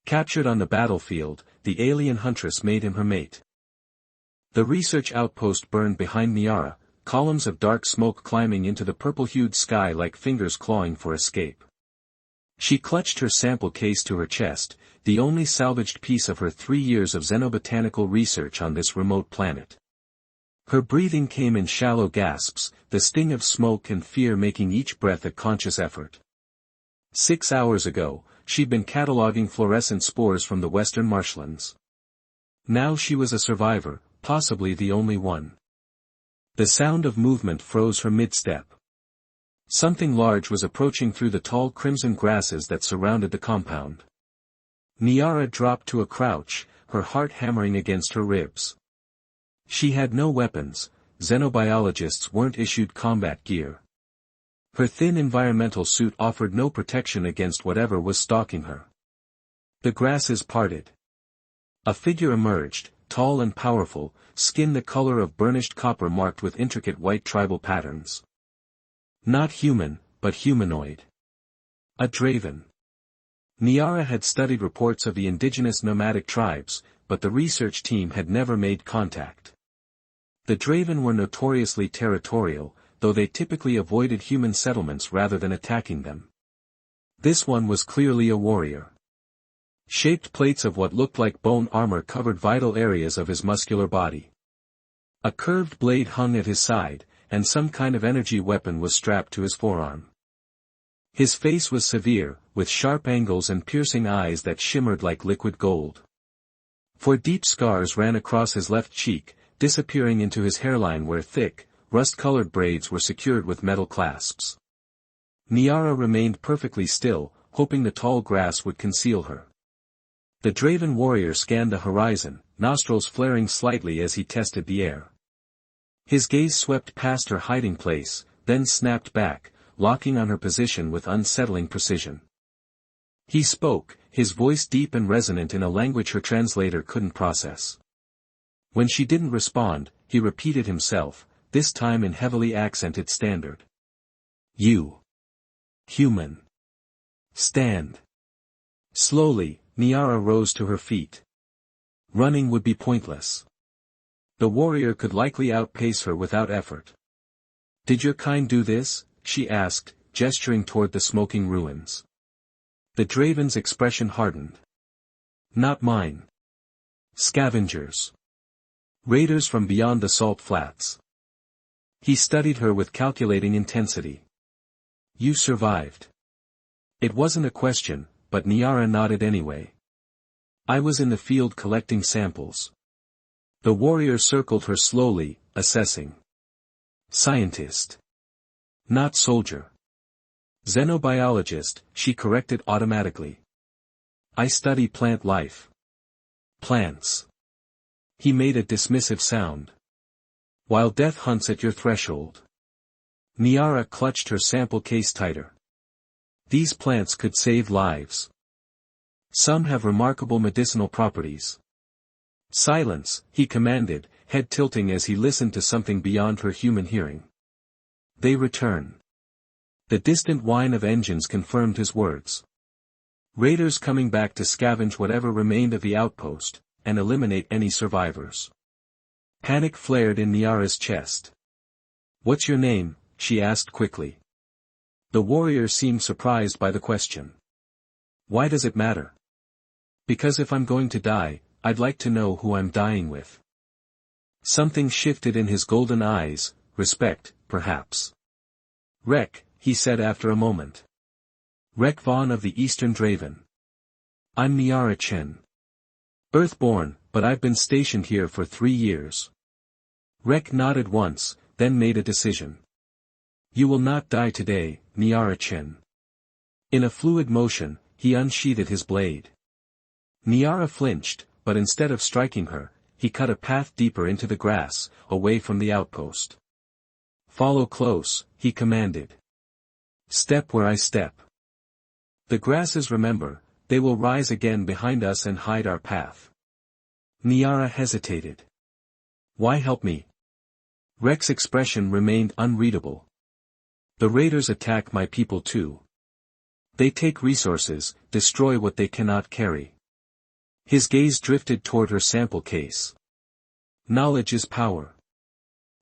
Captured on the battlefield, the alien Huntress made him her mate. The research outpost burned behind Niara, columns of dark smoke climbing into the purple-hued sky like fingers clawing for escape. She clutched her sample case to her chest, the only salvaged piece of her 3 years of xenobotanical research on this remote planet. Her breathing came in shallow gasps, the sting of smoke and fear making each breath a conscious effort. 6 hours ago, she'd been cataloging fluorescent spores from the western marshlands. Now she was a survivor, possibly the only one. The sound of movement froze her mid-step. Something large was approaching through the tall crimson grasses that surrounded the compound. Niara dropped to a crouch, her heart hammering against her ribs. She had no weapons, xenobiologists weren't issued combat gear. Her thin environmental suit offered no protection against whatever was stalking her. The grasses parted. A figure emerged, tall and powerful, skin the color of burnished copper marked with intricate white tribal patterns. Not human, but humanoid. A Draven. Niara had studied reports of the indigenous nomadic tribes, but the research team had never made contact. The Draven were notoriously territorial, though they typically avoided human settlements rather than attacking them. This one was clearly a warrior. Shaped plates of what looked like bone armor covered vital areas of his muscular body. A curved blade hung at his side, and some kind of energy weapon was strapped to his forearm. His face was severe, with sharp angles and piercing eyes that shimmered like liquid gold. 4 deep scars ran across his left cheek, disappearing into his hairline where thick, rust-colored braids were secured with metal clasps. Niara remained perfectly still, hoping the tall grass would conceal her. The Draven warrior scanned the horizon, nostrils flaring slightly as he tested the air. His gaze swept past her hiding place, then snapped back, locking on her position with unsettling precision. He spoke, his voice deep and resonant in a language her translator couldn't process. When she didn't respond, he repeated himself, this time in heavily accented standard. You. Human. Stand. Slowly, Niara rose to her feet. Running would be pointless. The warrior could likely outpace her without effort. Did your kind do this? She asked, gesturing toward the smoking ruins. The Draven's expression hardened. Not mine. Scavengers. Raiders from beyond the salt flats. He studied her with calculating intensity. You survived. It wasn't a question, but Niara nodded anyway. I was in the field collecting samples. The warrior circled her slowly, assessing. Scientist. Not soldier. Xenobiologist, she corrected automatically. I study plant life. Plants. He made a dismissive sound. While death hunts at your threshold. Niara clutched her sample case tighter. These plants could save lives. Some have remarkable medicinal properties. Silence, he commanded, head tilting as he listened to something beyond her human hearing. They return. The distant whine of engines confirmed his words. Raiders coming back to scavenge whatever remained of the outpost, and eliminate any survivors. Panic flared in Niara's chest. What's your name? She asked quickly. The warrior seemed surprised by the question. Why does it matter? Because if I'm going to die, I'd like to know who I'm dying with. Something shifted in his golden eyes, respect, perhaps. Rek, he said after a moment. Rek Vaughn of the Eastern Draven. I'm Niara Chen. Earthborn, but I've been stationed here for 3 years. Rek nodded once, then made a decision. You will not die today, Niara Chen. In a fluid motion, he unsheathed his blade. Niara flinched, but instead of striking her, he cut a path deeper into the grass, away from the outpost. Follow close, he commanded. Step where I step. The grasses remember, they will rise again behind us and hide our path. Niara hesitated. Why help me? Rek's expression remained unreadable. The raiders attack my people too. They take resources, destroy what they cannot carry. His gaze drifted toward her sample case. Knowledge is power.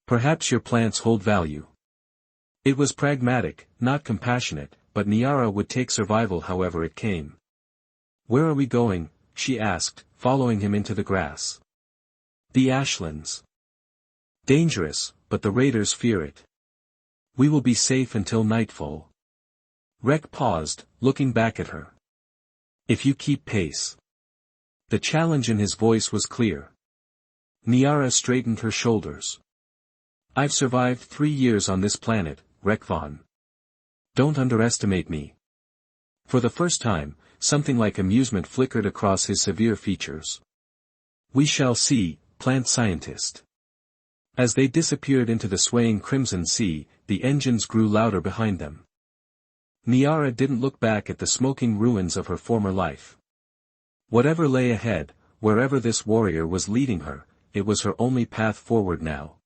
Perhaps your plants hold value. It was pragmatic, not compassionate, but Niara would take survival however it came. Where are we going? She asked, following him into the grass. The Ashlands. Dangerous, but the raiders fear it. We will be safe until nightfall. Rek paused, looking back at her. If you keep pace. The challenge in his voice was clear. Niara straightened her shoulders. I've survived 3 years on this planet, Rek Von. Don't underestimate me. For the first time, something like amusement flickered across his severe features. We shall see, plant scientist. As they disappeared into the swaying crimson sea, the engines grew louder behind them. Niara didn't look back at the smoking ruins of her former life. Whatever lay ahead, wherever this warrior was leading her, it was her only path forward now.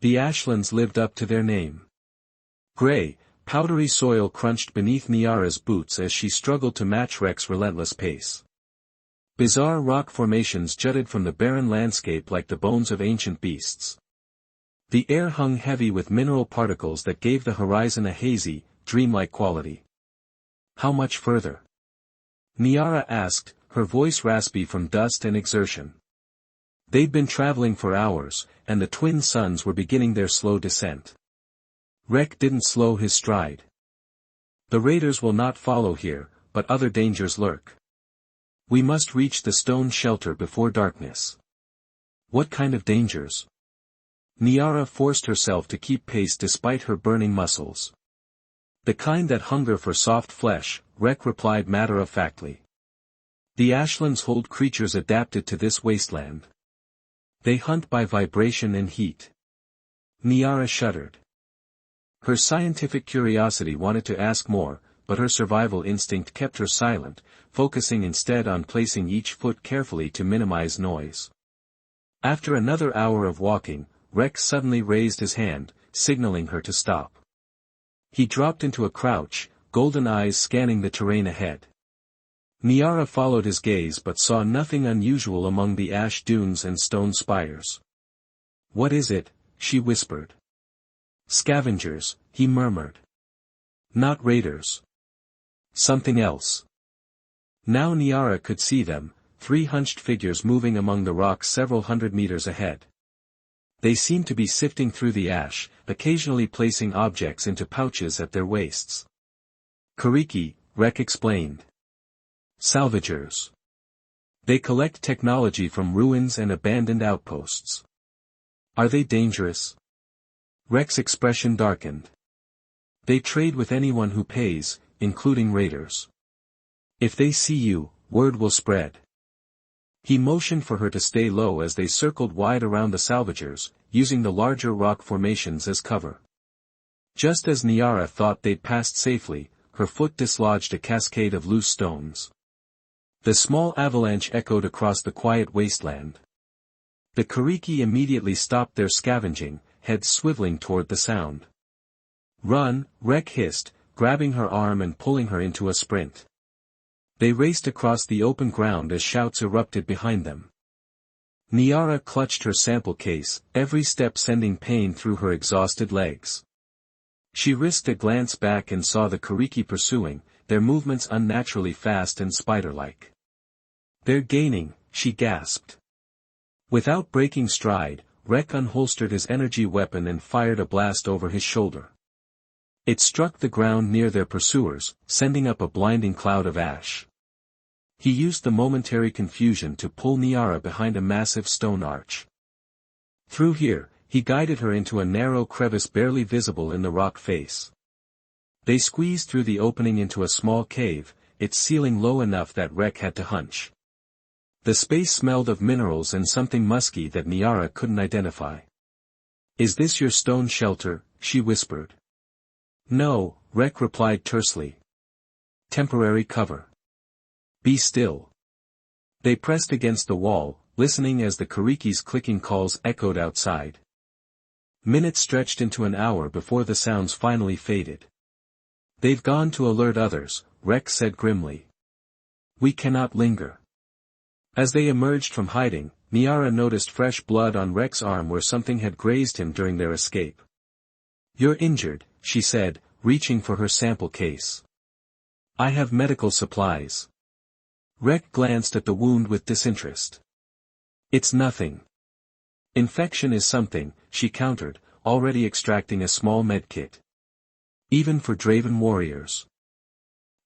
The Ashlands lived up to their name. Gray, powdery soil crunched beneath Niara's boots as she struggled to match Rek's relentless pace. Bizarre rock formations jutted from the barren landscape like the bones of ancient beasts. The air hung heavy with mineral particles that gave the horizon a hazy, dreamlike quality. How much further? Niara asked, her voice raspy from dust and exertion. They'd been traveling for hours, and the twin suns were beginning their slow descent. Rek didn't slow his stride. The raiders will not follow here, but other dangers lurk. We must reach the stone shelter before darkness. What kind of dangers? Niara forced herself to keep pace despite her burning muscles. The kind that hunger for soft flesh, Rek replied matter-of-factly. The Ashlands hold creatures adapted to this wasteland. They hunt by vibration and heat. Niara shuddered. Her scientific curiosity wanted to ask more, but her survival instinct kept her silent, focusing instead on placing each foot carefully to minimize noise. After another hour of walking, Rek suddenly raised his hand, signaling her to stop. He dropped into a crouch, golden eyes scanning the terrain ahead. Niara followed his gaze but saw nothing unusual among the ash dunes and stone spires. What is it? She whispered. Scavengers, he murmured. Not raiders. Something else. Now Niara could see them, 3 hunched figures moving among the rocks several hundred meters ahead. They seemed to be sifting through the ash, occasionally placing objects into pouches at their waists. Kariki, Rek explained. Salvagers. They collect technology from ruins and abandoned outposts. Are they dangerous? Rek's expression darkened. They trade with anyone who pays, including raiders. If they see you, word will spread. He motioned for her to stay low as they circled wide around the salvagers, using the larger rock formations as cover. Just as Niara thought they'd passed safely, her foot dislodged a cascade of loose stones. The small avalanche echoed across the quiet wasteland. The Kariki immediately stopped their scavenging, heads swiveling toward the sound. Run, Rek hissed, grabbing her arm and pulling her into a sprint. They raced across the open ground as shouts erupted behind them. Niara clutched her sample case, every step sending pain through her exhausted legs. She risked a glance back and saw the Kariki pursuing, their movements unnaturally fast and spider-like. They're gaining, she gasped. Without breaking stride, Rek unholstered his energy weapon and fired a blast over his shoulder. It struck the ground near their pursuers, sending up a blinding cloud of ash. He used the momentary confusion to pull Niara behind a massive stone arch. Through here, he guided her into a narrow crevice barely visible in the rock face. They squeezed through the opening into a small cave, its ceiling low enough that Rek had to hunch. The space smelled of minerals and something musky that Niara couldn't identify. Is this your stone shelter? She whispered. No, Rek replied tersely. Temporary cover. Be still. They pressed against the wall, listening as the Kariki's clicking calls echoed outside. Minutes stretched into an hour before the sounds finally faded. They've gone to alert others, Rek said grimly. We cannot linger. As they emerged from hiding, Niara noticed fresh blood on Rek's arm where something had grazed him during their escape. "You're injured," she said, reaching for her sample case. "I have medical supplies." Rek glanced at the wound with disinterest. "It's nothing." "Infection is something," she countered, already extracting a small medkit. "Even for Draven warriors."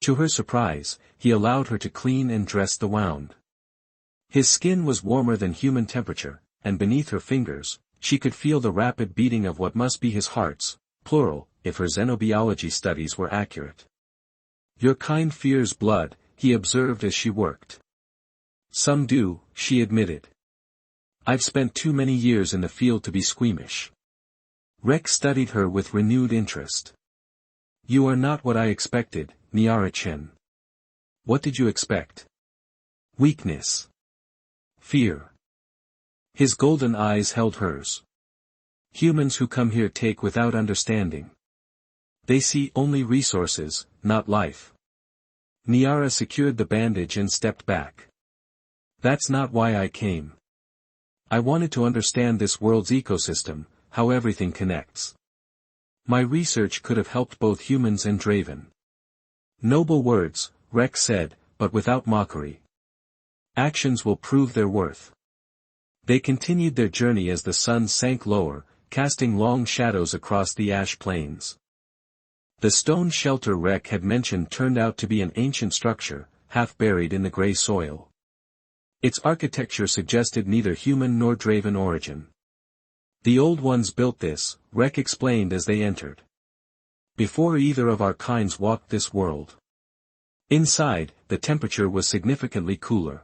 To her surprise, he allowed her to clean and dress the wound. His skin was warmer than human temperature, and beneath her fingers, she could feel the rapid beating of what must be his hearts, plural, if her xenobiology studies were accurate. "Your kind fears blood," he observed as she worked. "Some do," she admitted. "I've spent too many years in the field to be squeamish." Rek studied her with renewed interest. "You are not what I expected, Niara-chin." "What did you expect?" "Weakness. Fear." His golden eyes held hers. "Humans who come here take without understanding. They see only resources, not life." Niara secured the bandage and stepped back. "That's not why I came. I wanted to understand this world's ecosystem, how everything connects. My research could have helped both humans and Draven." "Noble words," Rek said, but without mockery. "Actions will prove their worth." They continued their journey as the sun sank lower, casting long shadows across the ash plains. The stone shelter Rek had mentioned turned out to be an ancient structure, half buried in the gray soil. Its architecture suggested neither human nor Draven origin. "The old ones built this," Rek explained as they entered. "Before either of our kinds walked this world." Inside, the temperature was significantly cooler.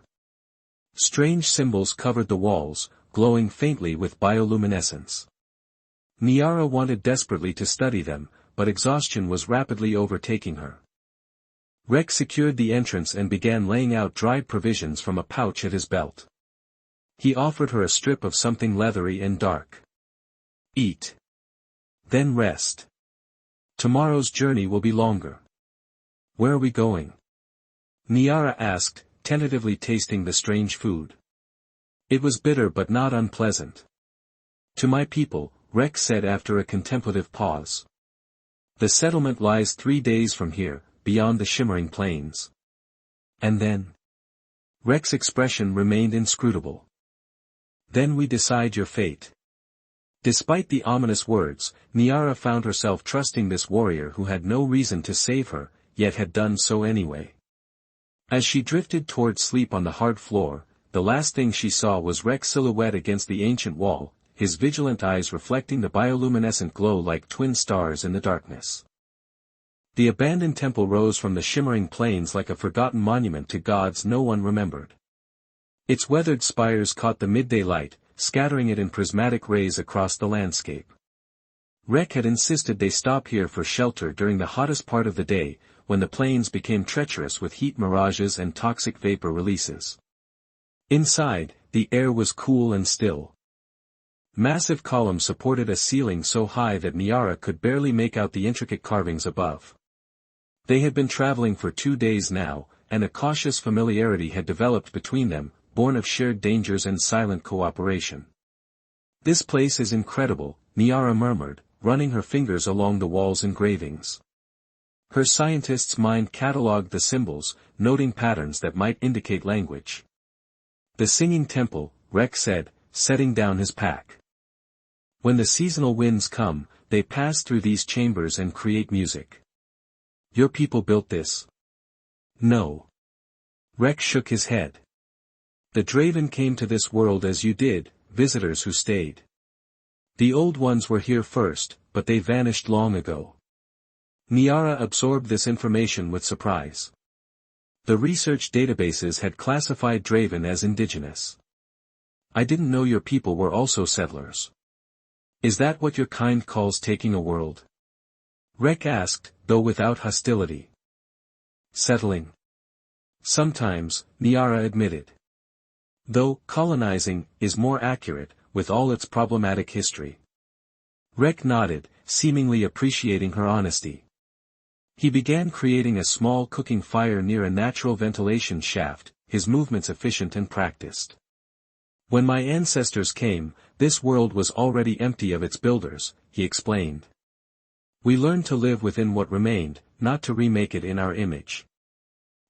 Strange symbols covered the walls, glowing faintly with bioluminescence. Niara wanted desperately to study them, but exhaustion was rapidly overtaking her. Rek secured the entrance and began laying out dried provisions from a pouch at his belt. He offered her a strip of something leathery and dark. "Eat. Then rest. Tomorrow's journey will be longer." "Where are we going?" Niara asked, tentatively tasting the strange food. It was bitter but not unpleasant. "To my people," Rek said after a contemplative pause. "The settlement lies 3 days from here, beyond the shimmering plains." "And then?" Rek's expression remained inscrutable. "Then we decide your fate." Despite the ominous words, Niara found herself trusting this warrior who had no reason to save her, yet had done so anyway. As she drifted toward sleep on the hard floor, the last thing she saw was Rek's silhouette against the ancient wall, his vigilant eyes reflecting the bioluminescent glow like twin stars in the darkness. The abandoned temple rose from the shimmering plains like a forgotten monument to gods no one remembered. Its weathered spires caught the midday light, scattering it in prismatic rays across the landscape. Rek had insisted they stop here for shelter during the hottest part of the day, when the plains became treacherous with heat mirages and toxic vapor releases. Inside, the air was cool and still. Massive columns supported a ceiling so high that Niara could barely make out the intricate carvings above. They had been traveling for 2 days now, and a cautious familiarity had developed between them, born of shared dangers and silent cooperation. "This place is incredible," Niara murmured, running her fingers along the wall's engravings. Her scientist's mind catalogued the symbols, noting patterns that might indicate language. "The singing temple," Rek said, setting down his pack. "When the seasonal winds come, they pass through these chambers and create music." "Your people built this?" "No." Rek shook his head. "The Draven came to this world as you did, visitors who stayed. The old ones were here first, but they vanished long ago." Niara absorbed this information with surprise. The research databases had classified Draven as indigenous. "I didn't know your people were also settlers." "Is that what your kind calls taking a world?" Rek asked, though without hostility. "Settling. Sometimes," Niara admitted. "Though, colonizing, is more accurate, with all its problematic history." Rek nodded, seemingly appreciating her honesty. He began creating a small cooking fire near a natural ventilation shaft, his movements efficient and practiced. When my ancestors came, this world was already empty of its builders, he explained. We learned to live within what remained, not to remake it in our image.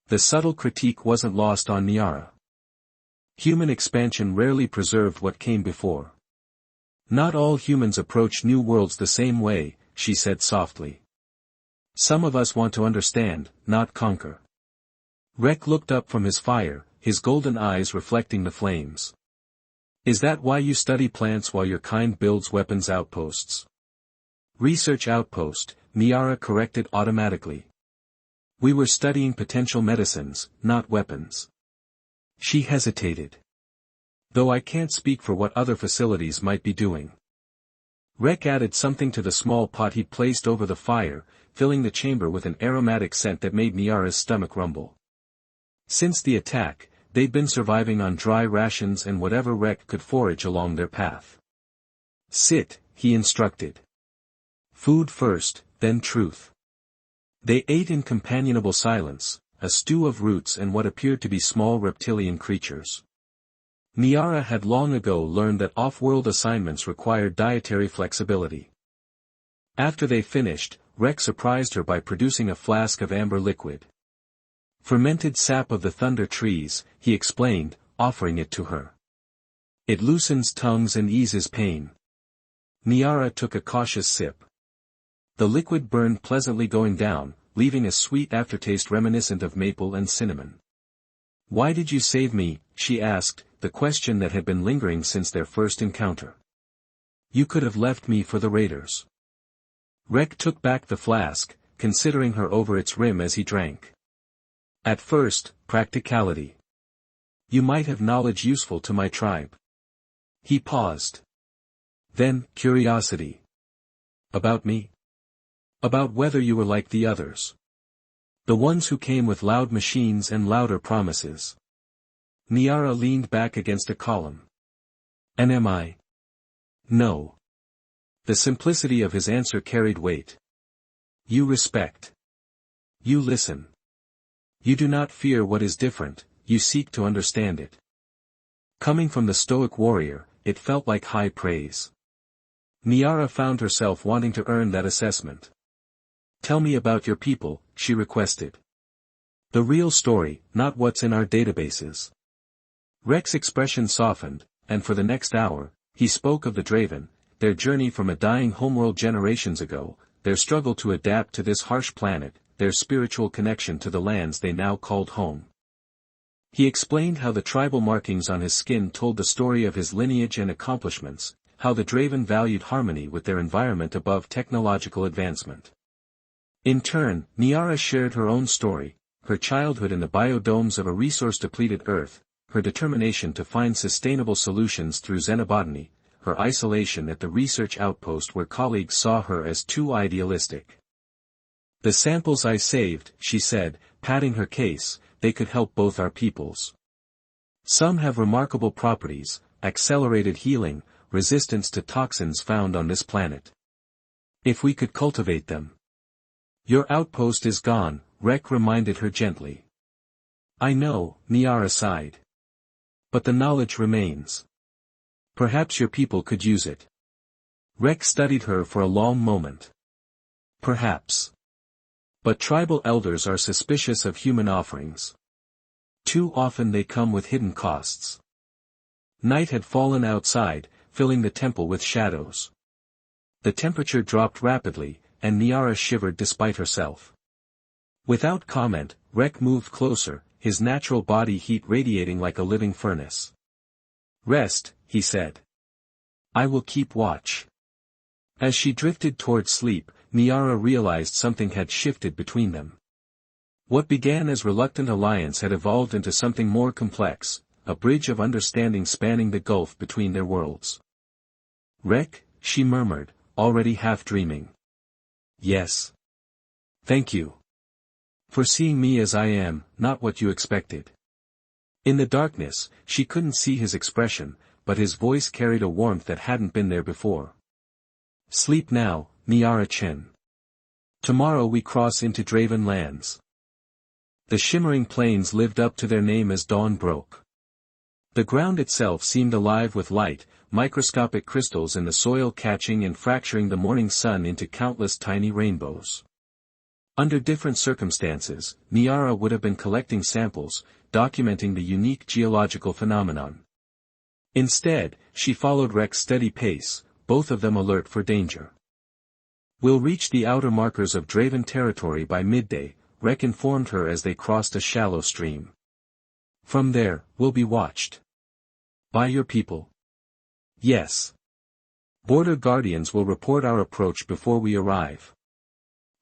The subtle critique wasn't lost on Niara. Human expansion rarely preserved what came before. Not all humans approach new worlds the same way, she said softly. Some of us want to understand, not conquer. Rek looked up from his fire, his golden eyes reflecting the flames. Is that why you study plants while your kind builds weapons outposts? Research outpost, Niara corrected automatically. We were studying potential medicines, not weapons. She hesitated. Though I can't speak for what other facilities might be doing. Rek added something to the small pot he placed over the fire, filling the chamber with an aromatic scent that made Niara's stomach rumble. Since the attack, they'd been surviving on dry rations and whatever Rek could forage along their path. Sit, he instructed. Food first, then truth. They ate in companionable silence, a stew of roots and what appeared to be small reptilian creatures. Niara had long ago learned that off-world assignments required dietary flexibility. After they finished, Rek surprised her by producing a flask of amber liquid. Fermented sap of the thunder trees, he explained, offering it to her. It loosens tongues and eases pain. Niara took a cautious sip. The liquid burned pleasantly going down, leaving a sweet aftertaste reminiscent of maple and cinnamon. Why did you save me? She asked, the question that had been lingering since their first encounter. You could have left me for the raiders. Rek took back the flask, considering her over its rim as he drank. At first, practicality. You might have knowledge useful to my tribe. He paused. Then, curiosity. About me? About whether you were like the others. The ones who came with loud machines and louder promises. Niara leaned back against a column. And am I? No. The simplicity of his answer carried weight. You respect. You listen. You do not fear what is different, you seek to understand it. Coming from the stoic warrior, it felt like high praise. Niara found herself wanting to earn that assessment. Tell me about your people, she requested. The real story, not what's in our databases. Rek's expression softened, and for the next hour, he spoke of the Draven, their journey from a dying homeworld generations ago, their struggle to adapt to this harsh planet, their spiritual connection to the lands they now called home. He explained how the tribal markings on his skin told the story of his lineage and accomplishments, how the Draven valued harmony with their environment above technological advancement. In turn, Niara shared her own story, her childhood in the biodomes of a resource-depleted Earth, her determination to find sustainable solutions through xenobotany, her isolation at the research outpost where colleagues saw her as too idealistic. The samples I saved, she said, patting her case, they could help both our peoples. Some have remarkable properties, accelerated healing, resistance to toxins found on this planet. If we could cultivate them. Your outpost is gone, Rek reminded her gently. I know, Niara sighed. But the knowledge remains. Perhaps your people could use it. Rek studied her for a long moment. Perhaps. But tribal elders are suspicious of human offerings. Too often they come with hidden costs. Night had fallen outside, filling the temple with shadows. The temperature dropped rapidly, and Niara shivered despite herself. Without comment, Rek moved closer, his natural body heat radiating like a living furnace. Rest, he said. I will keep watch. As she drifted toward sleep, Niara realized something had shifted between them. What began as reluctant alliance had evolved into something more complex, a bridge of understanding spanning the gulf between their worlds. Rek, she murmured, already half dreaming. Yes. Thank you. For seeing me as I am, not what you expected. In the darkness, she couldn't see his expression, but his voice carried a warmth that hadn't been there before. Sleep now, Niara Chen. Tomorrow we cross into Draven lands. The shimmering plains lived up to their name as dawn broke. The ground itself seemed alive with light, microscopic crystals in the soil catching and fracturing the morning sun into countless tiny rainbows. Under different circumstances, Niara would have been collecting samples, documenting the unique geological phenomenon. Instead, she followed Rek's steady pace, both of them alert for danger. "We'll reach the outer markers of Draven territory by midday," Rek informed her as they crossed a shallow stream. "From there, we'll be watched." "By your people?" "Yes. Border guardians will report our approach before we arrive."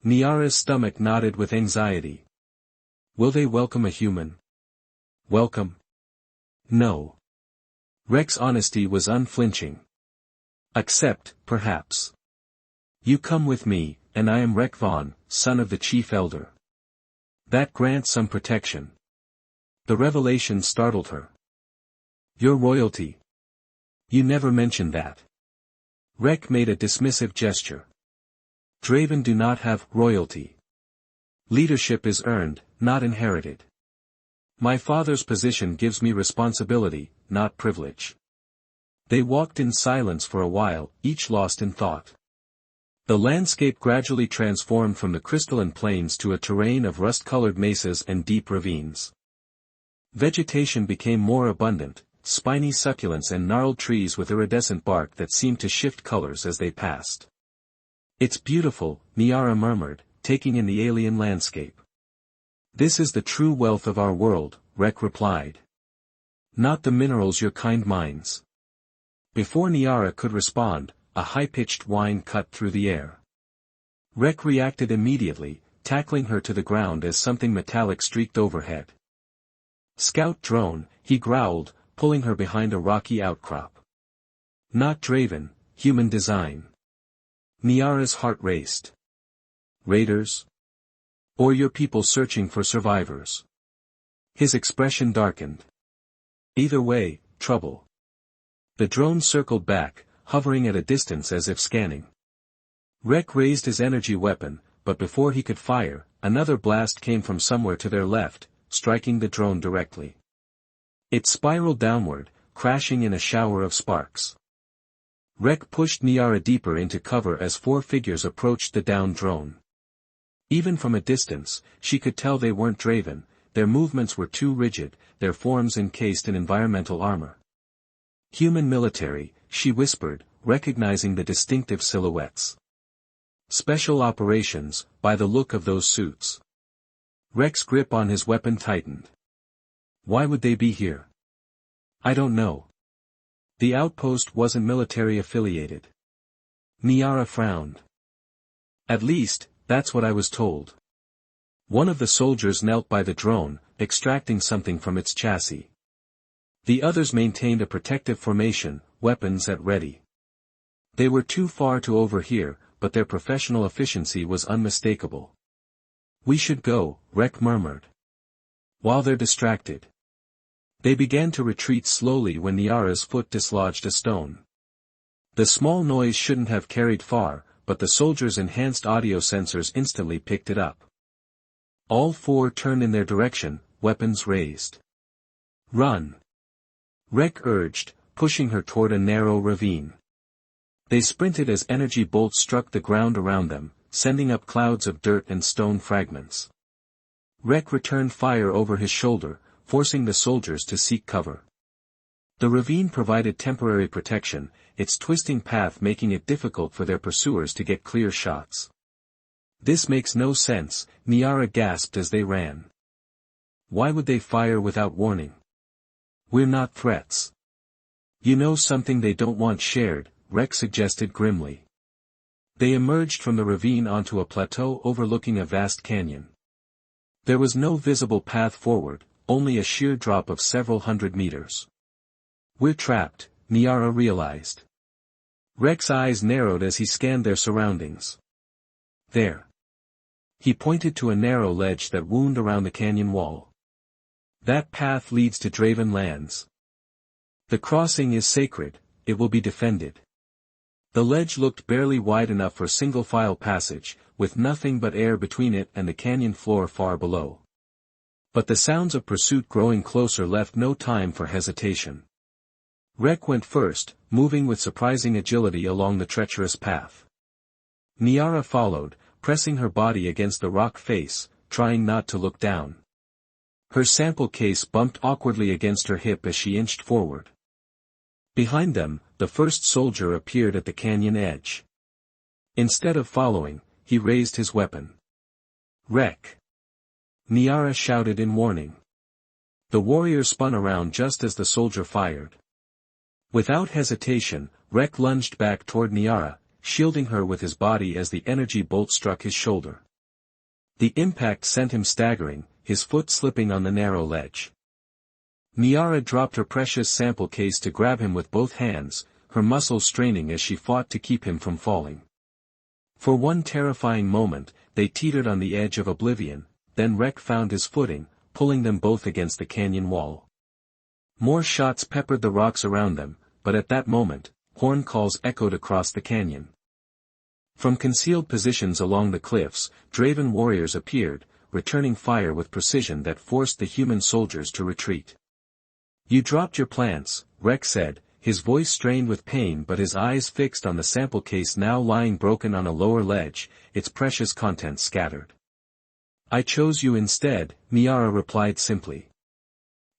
Niara's stomach knotted with anxiety. "Will they welcome a human?" "Welcome? No." Rek's honesty was unflinching. "Accept, perhaps. You come with me, and I am Rek Vaughn, son of the chief elder. That grants some protection." The revelation startled her. "Your royalty? You never mentioned that." Rek made a dismissive gesture. "Draven do not have royalty. Leadership is earned, not inherited. My father's position gives me responsibility, not privilege." They walked in silence for a while, each lost in thought. The landscape gradually transformed from the crystalline plains to a terrain of rust-colored mesas and deep ravines. Vegetation became more abundant, spiny succulents and gnarled trees with iridescent bark that seemed to shift colors as they passed. "It's beautiful," Niara murmured, taking in the alien landscape. "This is the true wealth of our world," Rek replied. "Not the minerals your kind mines." Before Niara could respond, a high-pitched whine cut through the air. Rek reacted immediately, tackling her to the ground as something metallic streaked overhead. "Scout drone," he growled, pulling her behind a rocky outcrop. "Not Draven, human design." Niara's heart raced. "Raiders? Or your people searching for survivors?" His expression darkened. "Either way, trouble." The drone circled back, hovering at a distance as if scanning. Rek raised his energy weapon, but before he could fire, another blast came from somewhere to their left, striking the drone directly. It spiraled downward, crashing in a shower of sparks. Rek pushed Niara deeper into cover as four figures approached the downed drone. Even from a distance, she could tell they weren't Draven, their movements were too rigid, their forms encased in environmental armor. "Human military," she whispered, recognizing the distinctive silhouettes. "Special operations, by the look of those suits." Rek's grip on his weapon tightened. "Why would they be here?" "I don't know. The outpost wasn't military affiliated." Niara frowned. "At least, that's what I was told." One of the soldiers knelt by the drone, extracting something from its chassis. The others maintained a protective formation, weapons at ready. They were too far to overhear, but their professional efficiency was unmistakable. "We should go," Rek murmured. "While they're distracted." They began to retreat slowly when Niara's foot dislodged a stone. The small noise shouldn't have carried far, but the soldiers' enhanced audio sensors instantly picked it up. All four turned in their direction, weapons raised. "Run!" Rek urged, pushing her toward a narrow ravine. They sprinted as energy bolts struck the ground around them, sending up clouds of dirt and stone fragments. Rek returned fire over his shoulder, forcing the soldiers to seek cover. The ravine provided temporary protection, its twisting path making it difficult for their pursuers to get clear shots. "This makes no sense," Niara gasped as they ran. "Why would they fire without warning? We're not threats." "You know something they don't want shared," Rek suggested grimly. They emerged from the ravine onto a plateau overlooking a vast canyon. There was no visible path forward, only a sheer drop of several hundred meters. "We're trapped," Niara realized. Rek's eyes narrowed as he scanned their surroundings. "There." He pointed to a narrow ledge that wound around the canyon wall. "That path leads to Draven lands. The crossing is sacred, it will be defended." The ledge looked barely wide enough for single-file passage, with nothing but air between it and the canyon floor far below. But the sounds of pursuit growing closer left no time for hesitation. Rek went first, moving with surprising agility along the treacherous path. Niara followed, pressing her body against the rock face, trying not to look down. Her sample case bumped awkwardly against her hip as she inched forward. Behind them, the first soldier appeared at the canyon edge. Instead of following, he raised his weapon. "Rek!" Niara shouted in warning. The warrior spun around just as the soldier fired. Without hesitation, Rek lunged back toward Niara, shielding her with his body as the energy bolt struck his shoulder. The impact sent him staggering, his foot slipping on the narrow ledge. Niara dropped her precious sample case to grab him with both hands, her muscles straining as she fought to keep him from falling. For one terrifying moment, they teetered on the edge of oblivion, then Rek found his footing, pulling them both against the canyon wall. More shots peppered the rocks around them, but at that moment, horn calls echoed across the canyon. From concealed positions along the cliffs, Draven warriors appeared, returning fire with precision that forced the human soldiers to retreat. "You dropped your plants," Rek said, his voice strained with pain but his eyes fixed on the sample case now lying broken on a lower ledge, its precious contents scattered. "I chose you instead," Niara replied simply.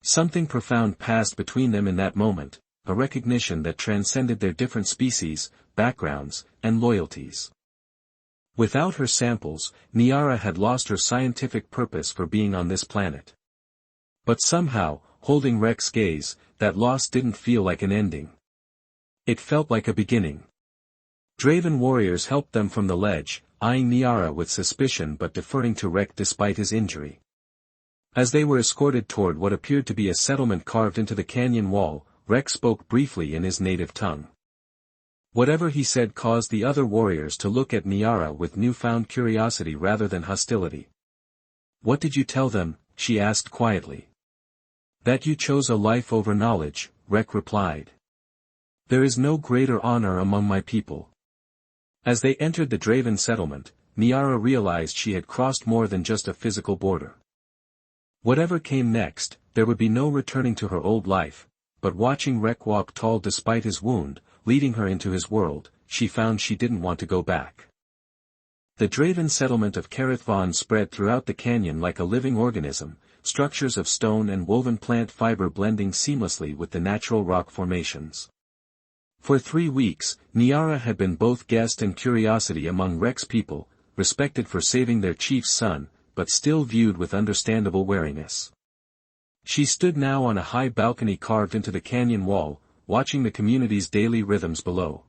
Something profound passed between them in that moment, a recognition that transcended their different species, backgrounds, and loyalties. Without her samples, Niara had lost her scientific purpose for being on this planet. But somehow, holding Rek's gaze, that loss didn't feel like an ending. It felt like a beginning. Draven warriors helped them from the ledge, eyeing Niara with suspicion but deferring to Rek despite his injury. As they were escorted toward what appeared to be a settlement carved into the canyon wall, Rek spoke briefly in his native tongue. Whatever he said caused the other warriors to look at Niara with newfound curiosity rather than hostility. "What did you tell them?" she asked quietly. "That you chose a life over knowledge," Rek replied. "There is no greater honor among my people." As they entered the Draven settlement, Niara realized she had crossed more than just a physical border. Whatever came next, there would be no returning to her old life, but watching Rek walk tall despite his wound, leading her into his world, she found she didn't want to go back. The Draven settlement of Karithvon spread throughout the canyon like a living organism, structures of stone and woven plant fiber blending seamlessly with the natural rock formations. For 3 weeks, Niara had been both guest and curiosity among Rek's people, respected for saving their chief's son, but still viewed with understandable wariness. She stood now on a high balcony carved into the canyon wall, watching the community's daily rhythms below.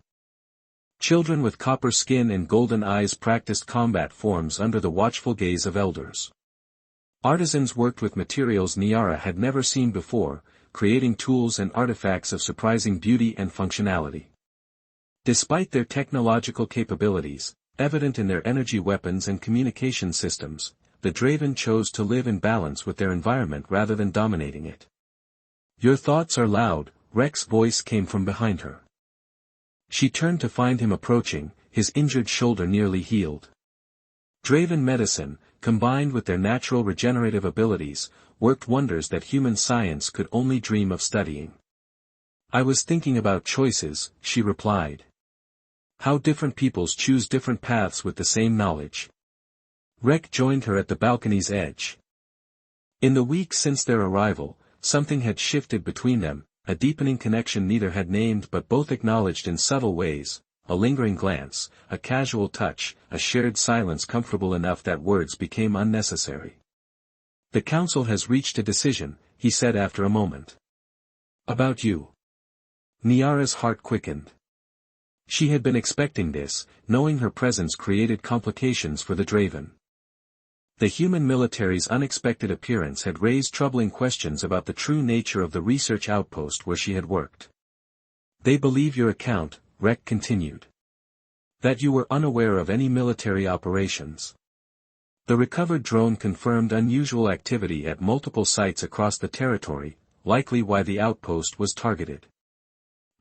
Children with copper skin and golden eyes practiced combat forms under the watchful gaze of elders. Artisans worked with materials Niara had never seen before, creating tools and artifacts of surprising beauty and functionality. Despite their technological capabilities, evident in their energy weapons and communication systems, the Draven chose to live in balance with their environment rather than dominating it. "Your thoughts are loud," Rek's voice came from behind her. She turned to find him approaching, his injured shoulder nearly healed. Draven medicine, combined with their natural regenerative abilities, worked wonders that human science could only dream of studying. "I was thinking about choices," she replied. "How different peoples choose different paths with the same knowledge." Rek joined her at the balcony's edge. In the weeks since their arrival, something had shifted between them, a deepening connection neither had named but both acknowledged in subtle ways, a lingering glance, a casual touch, a shared silence comfortable enough that words became unnecessary. "The council has reached a decision," he said after a moment. "About you." Niara's heart quickened. She had been expecting this, knowing her presence created complications for the Draven. The human military's unexpected appearance had raised troubling questions about the true nature of the research outpost where she had worked. "They believe your account," Rek continued. "That you were unaware of any military operations." The recovered drone confirmed unusual activity at multiple sites across the territory, likely why the outpost was targeted.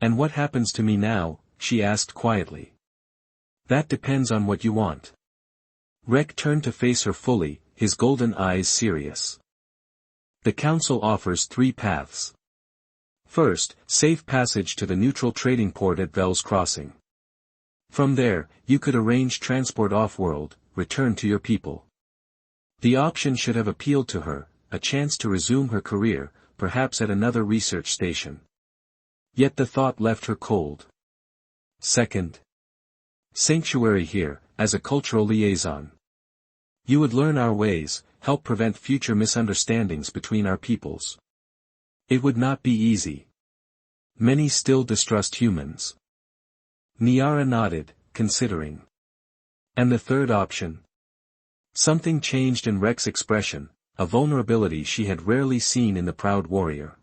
"And what happens to me now?" she asked quietly. "That depends on what you want." Rek turned to face her fully, his golden eyes serious. The council offers 3 paths. First, safe passage to the neutral trading port at Vel's Crossing. From there, you could arrange transport off-world, return to your people. The option should have appealed to her, a chance to resume her career, perhaps at another research station. Yet the thought left her cold. Second, sanctuary here, as a cultural liaison. You would learn our ways, help prevent future misunderstandings between our peoples. It would not be easy. Many still distrust humans. Niara nodded, considering. And the third option? Something changed in Rex's expression, a vulnerability she had rarely seen in the proud warrior.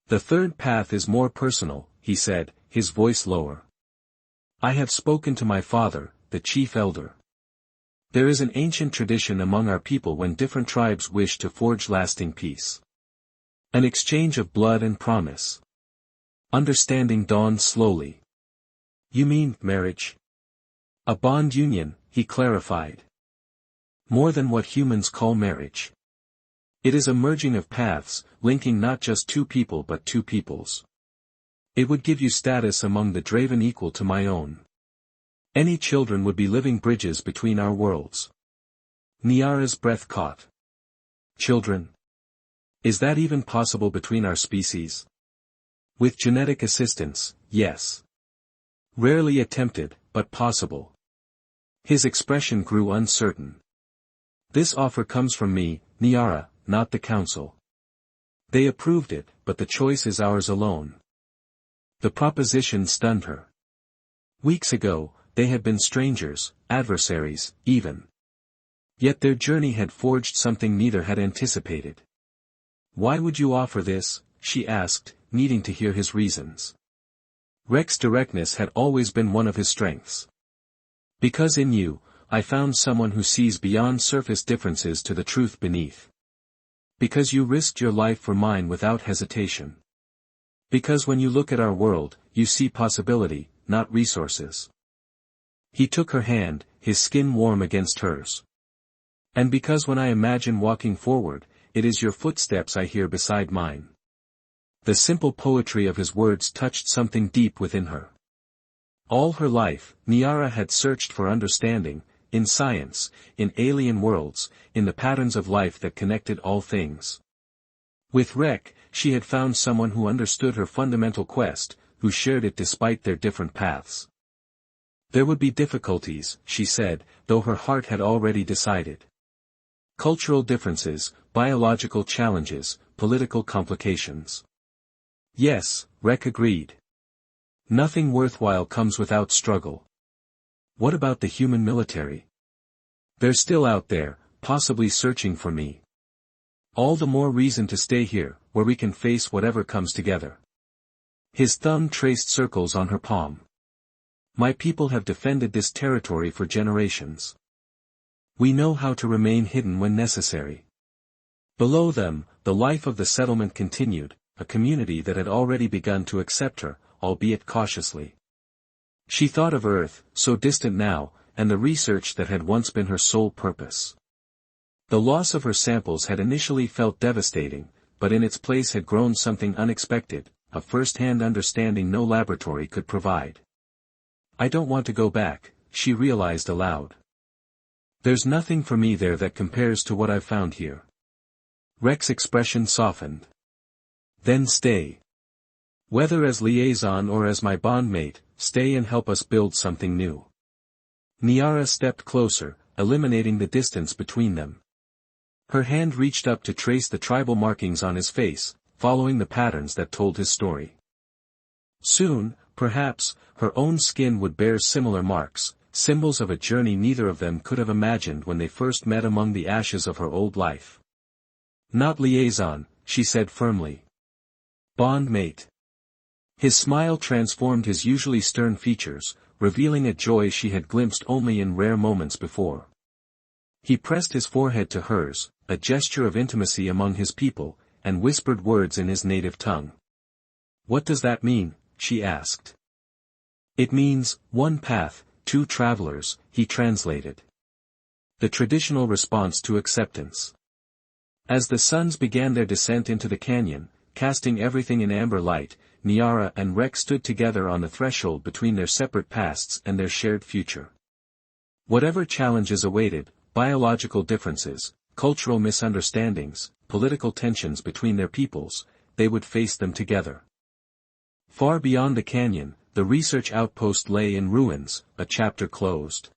The third path is more personal, he said, his voice lower. I have spoken to my father, the chief elder. There is an ancient tradition among our people when different tribes wish to forge lasting peace. An exchange of blood and promise. Understanding dawned slowly. You mean marriage? A bond union, he clarified. More than what humans call marriage. It is a merging of paths, linking not just 2 people but 2 peoples. It would give you status among the Draven equal to my own. Any children would be living bridges between our worlds. Niara's breath caught. Children? Is that even possible between our species? With genetic assistance, yes. Rarely attempted, but possible. His expression grew uncertain. This offer comes from me, Niara, not the council. They approved it, but the choice is ours alone. The proposition stunned her. Weeks ago, they had been strangers, adversaries, even. Yet their journey had forged something neither had anticipated. Why would you offer this? She asked, needing to hear his reasons. Rex's directness had always been one of his strengths. Because in you, I found someone who sees beyond surface differences to the truth beneath. Because you risked your life for mine without hesitation. Because when you look at our world, you see possibility, not resources. He took her hand, his skin warm against hers. And because when I imagine walking forward, it is your footsteps I hear beside mine. The simple poetry of his words touched something deep within her. All her life, Niara had searched for understanding, in science, in alien worlds, in the patterns of life that connected all things. With Rex, she had found someone who understood her fundamental quest, who shared it despite their different paths. There would be difficulties, she said, though her heart had already decided. Cultural differences, biological challenges, political complications. Yes, Rex agreed. Nothing worthwhile comes without struggle. What about the human military? They're still out there, possibly searching for me. All the more reason to stay here, where we can face whatever comes together. His thumb traced circles on her palm. My people have defended this territory for generations. We know how to remain hidden when necessary. Below them, the life of the settlement continued, a community that had already begun to accept her, albeit cautiously. She thought of Earth, so distant now, and the research that had once been her sole purpose. The loss of her samples had initially felt devastating, but in its place had grown something unexpected, a first-hand understanding no laboratory could provide. I don't want to go back, she realized aloud. There's nothing for me there that compares to what I've found here. Rex's expression softened. Then stay. Whether as liaison or as my bondmate, stay and help us build something new. Niara stepped closer, eliminating the distance between them. Her hand reached up to trace the tribal markings on his face, following the patterns that told his story. Soon, perhaps, her own skin would bear similar marks, symbols of a journey neither of them could have imagined when they first met among the ashes of her old life. Not liaison, she said firmly. Bondmate. His smile transformed his usually stern features, revealing a joy she had glimpsed only in rare moments before. He pressed his forehead to hers, a gesture of intimacy among his people, and whispered words in his native tongue. What does that mean? She asked. It means, one path, 2 travelers, he translated. The traditional response to acceptance. As the suns began their descent into the canyon, casting everything in amber light, Niara and Rex stood together on the threshold between their separate pasts and their shared future. Whatever challenges awaited, biological differences, cultural misunderstandings, political tensions between their peoples, they would face them together. Far beyond the canyon, the research outpost lay in ruins, a chapter closed.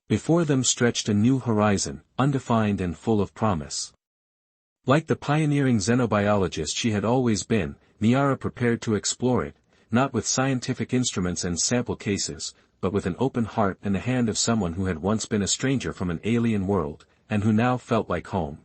Before them stretched a new horizon, undefined and full of promise. Like the pioneering xenobiologist she had always been, Niara prepared to explore it, not with scientific instruments and sample cases, but with an open heart and the hand of someone who had once been a stranger from an alien world, and who now felt like home.